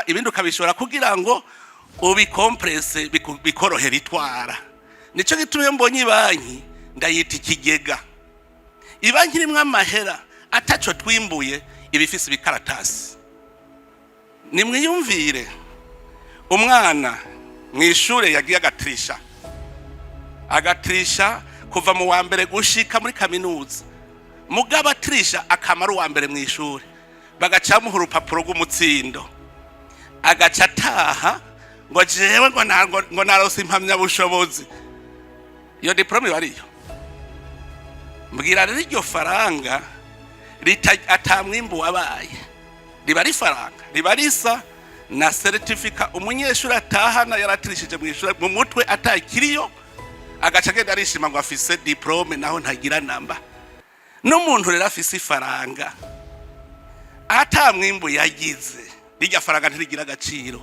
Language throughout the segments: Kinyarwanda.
ukabikora ibindi ukabishora kugira ngo ubikompresse bikorohera itwara. Nico gitumye mbonye banki ndayita ikigega. Ibanki rimwe amahera ataco twimbuye ibifise bikaratasi. Nimwiyumvire umwana mwishure yagiye agatrisha kuva mu wa mbere gushika muri kaminuza. Mugabo atrisha akamara uwa mbere mwishure bagacamuha urupapuro rw'umutsindo agaca ataha ngo jewe ngo narose impamya bushobozi. Iyo diplome bariyo mbwira rero iryo faranga atamwimbu wabaye riba rifaranga riba risa na certificate umunyeshuri atahana yaratirishije mwishure mu mutwe atakiriyo agaca agenda arishima ngo afise diplome naho ntagira namba. N'umuntu rero afise ifaranga atamwimbu yagize rijya faranga ntirigira agaciro.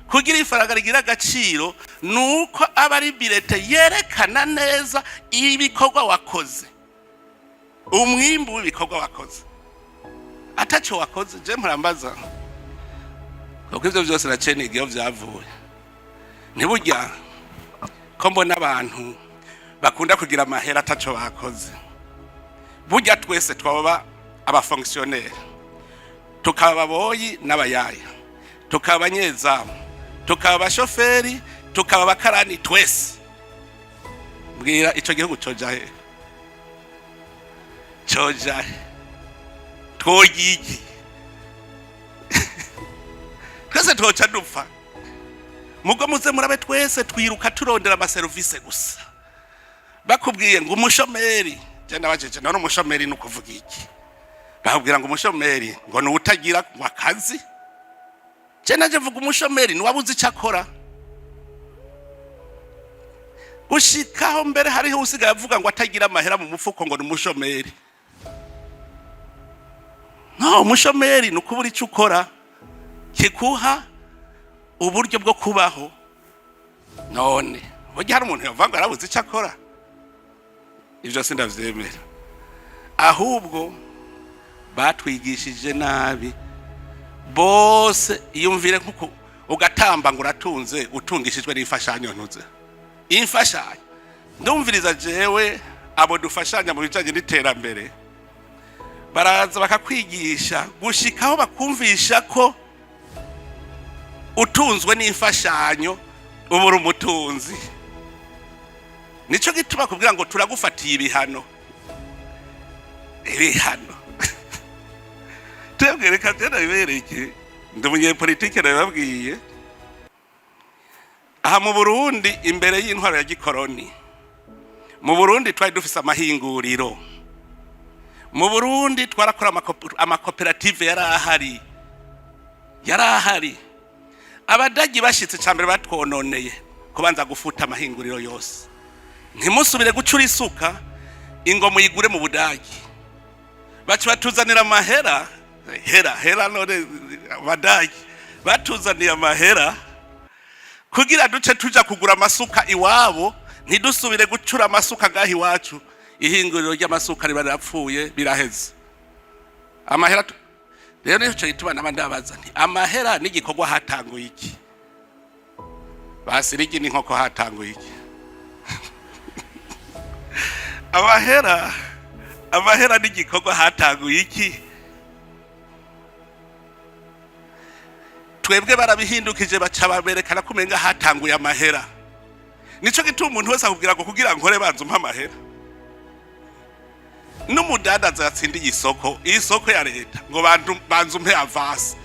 Kugira ifaranga rigira agaciro nuko aba ari bilete yerekana neza ibikorwa wakoze, umwimbu w'ibikorwa wakoze. Ataco wakoze je murambaza kuko ivyo byose nacene iyo byavuye. Ntiburya ko mbona abantu bakunda kugira amahera ataco bakoze. Burya twese twaba abafonctionnaire, tukaba boyi n'abayaya, tukaba abanyezamu, tukaba abashoferi, tukaba abakarani twese. Mbwira ico gihugu cojahe twogiki twese twoca dupfa. Mugo muze murabe twese twiruka turondera ama service gusa. Bakubwiye ngo umushomeri cyane bajeje none umushomeri nukuvuga iki? Bakubwira ngo umushomeri ngo n'utagira akazi. Cyane je vuga umushomeri n'wabuze icakora. Ushikaho mbere hariho usigaye avuga ngo atagira amahera mu mufuko ngo n'umushomeri. No, umushomeri nukubura icyo ukora kikuha uburyo bwo kubaho. None burya hari umuntu yavanga arabuze icyo akora. Ivyo sindavyemera. Ahubwo batwigishije nabi bose. Iyumvire nkuko ugatamba ngo uratunze utungishijwe n'imfashanyo ntuze. Imfashanyo ndumviriza jewe abo dufashanya mu bijanye n'iterambere baraza bakakwigisha gushikaho bakumvisha ko utunzwe n'imfashanyo ubura umutunzi. Nico gituma kubwira ngo turagufatiye ibihano. Twebwereka byana bibereke ndumunye politike nababwiye. Aha mu Burundi imbere y'intwaro ya gikoroni mu Burundi twari dufise amahinguriro. Mu Burundi twarakora amakoperative yarahari. Abadagi bashitse cyambere batwononeye kubanza gufuta amahinguriro yose. Ntimusubire gucura isuka ingo muyigure mu Budagi. Bacu batuzanira amahera none abadagi batuzaniye amahera kugira duce tuja kugura amasuka iwabo ntidusubire gucura amasuka gahi wacu. Ihinguriro ry'amasuka riba rapfuye biraheze. Amahera rero nico gituma n'abandabaza nti amahera n'igikorwa hatanguye iki? Basirigi ni nkoko hatanguye iki? Amahera n'igikorwa hatanguye iki? Twebwe barabihindukije baca baberekana kumenga hatanguye amahera. Nico gituma umuntu wese akubwira ngo kugira nkore banza umpa amahera. N'umudandaza yatsindiye isoko ya leta ngo banza umpe avance.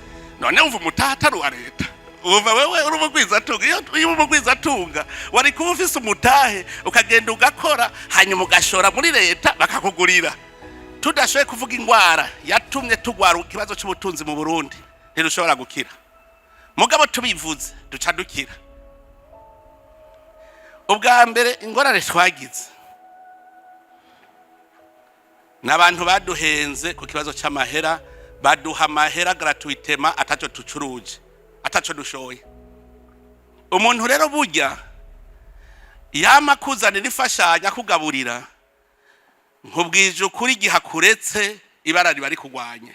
None umva umutata wa leta. Uva wewe uri umugwizatunga. Iyo umugwizatunga wari kuba ufise umutahe ukagenda ugakora hanyuma ugashora muri leta bakakugurira. Tudashoye kuvuga ingwara yatumye tugwara ikibazo cy'ubutunzi mu Burundi ntirushobora gukira. Mugabo tubivuze duca dukira. Ubwa mbere ingorane twagize n'abantu baduhenze ku kibazo cy'amahera, baduha amahera gratuitement ataco tucuruje ataco dushoye. Umuntu rero burya yama kuzanira ifashanya kugaburira nkubwije ukuri gihakuretse ibara riba ari kugwanye.